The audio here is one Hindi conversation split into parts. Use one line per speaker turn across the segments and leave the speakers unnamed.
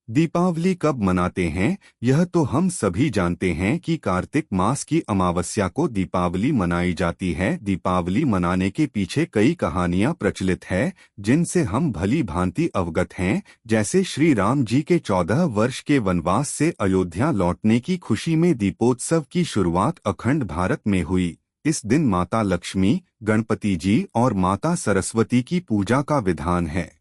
दीपावली कब मनाते हैं? यह तो हम सभी जानते हैं कि कार्तिक मास की अमावस्या को दीपावली मनाई जाती है। दीपावली मनाने के पीछे कई कहानियां प्रचलित है जिनसे हम भली भांति अवगत हैं। जैसे श्री राम जी के 14 वर्ष के वनवास से अयोध्या लौटने की खुशी में दीपोत्सव की शुरुआत अखंड भारत में हुई। इस दिन माता लक्ष्मी, गणपति जी और माता सरस्वती की पूजा का विधान है।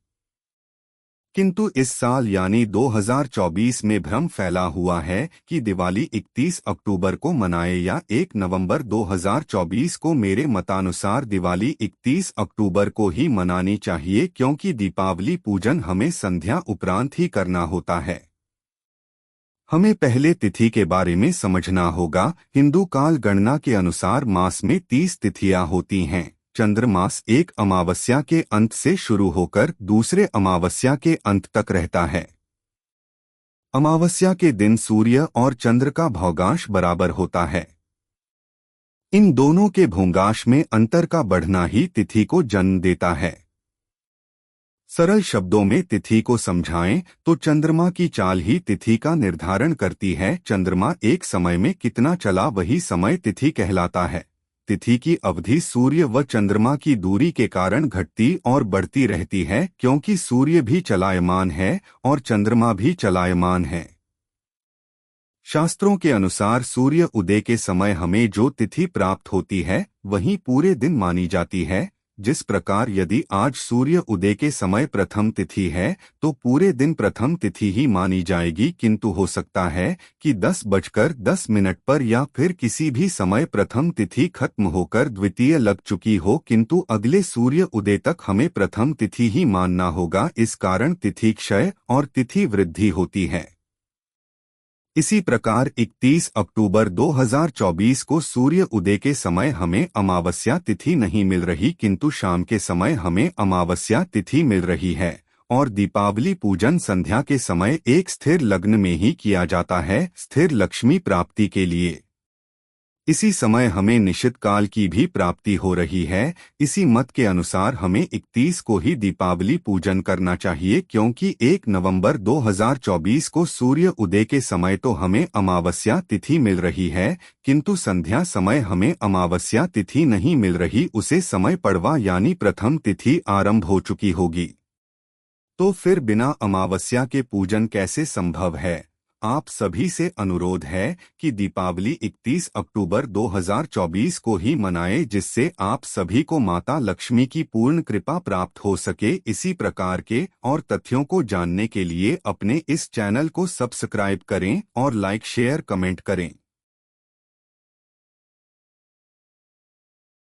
किंतु इस साल यानी 2024 में भ्रम फैला हुआ है कि दिवाली 31 अक्टूबर को मनाए या 1 नवंबर 2024 को। मेरे मतानुसार दिवाली 31 अक्टूबर को ही मनानी चाहिए, क्योंकि दीपावली पूजन हमें संध्या उपरांत ही करना होता है। हमें पहले तिथि के बारे में समझना होगा। हिंदू काल गणना के अनुसार मास में 30 तिथियां होती हैं। चंद्रमास एक अमावस्या के अंत से शुरू होकर दूसरे अमावस्या के अंत तक रहता है। अमावस्या के दिन सूर्य और चंद्र का भौगांश बराबर होता है। इन दोनों के भौगांश में अंतर का बढ़ना ही तिथि को जन्म देता है। सरल शब्दों में तिथि को समझाएं तो चंद्रमा की चाल ही तिथि का निर्धारण करती है। चंद्रमा एक समय में कितना चला वही समय तिथि कहलाता है। तिथि की अवधि सूर्य व चंद्रमा की दूरी के कारण घटती और बढ़ती रहती है, क्योंकि सूर्य भी चलायमान है और चंद्रमा भी चलायमान है। शास्त्रों के अनुसार सूर्य उदय के समय हमें जो तिथि प्राप्त होती है वही पूरे दिन मानी जाती है। जिस प्रकार यदि आज सूर्य उदय के समय प्रथम तिथि है तो पूरे दिन प्रथम तिथि ही मानी जाएगी, किंतु हो सकता है कि 10:10 पर या फिर किसी भी समय प्रथम तिथि खत्म होकर द्वितीय लग चुकी हो, किंतु अगले सूर्य उदय तक हमें प्रथम तिथि ही मानना होगा। इस कारण तिथि क्षय और तिथि वृद्धि होती है। इसी प्रकार 31 अक्टूबर 2024 को सूर्य उदय के समय हमें अमावस्या तिथि नहीं मिल रही, किंतु शाम के समय हमें अमावस्या तिथि मिल रही है। और दीपावली पूजन संध्या के समय एक स्थिर लग्न में ही किया जाता है, स्थिर लक्ष्मी प्राप्ति के लिए। इसी समय हमें निश्चित काल की भी प्राप्ति हो रही है। इसी मत के अनुसार हमें 31 को ही दीपावली पूजन करना चाहिए, क्योंकि 1 नवंबर 2024 को सूर्य उदय के समय तो हमें अमावस्या तिथि मिल रही है, किंतु संध्या समय हमें अमावस्या तिथि नहीं मिल रही। उसे समय पड़वा यानी प्रथम तिथि आरंभ हो चुकी होगी। तो फिर बिना अमावस्या के पूजन कैसे संभव है? आप सभी से अनुरोध है कि दीपावली 31 अक्टूबर 2024 को ही मनाएं, जिससे आप सभी को माता लक्ष्मी की पूर्ण कृपा प्राप्त हो सके। इसी प्रकार के और तथ्यों को जानने के लिए अपने इस चैनल को सब्सक्राइब करें और लाइक शेयर कमेंट करें।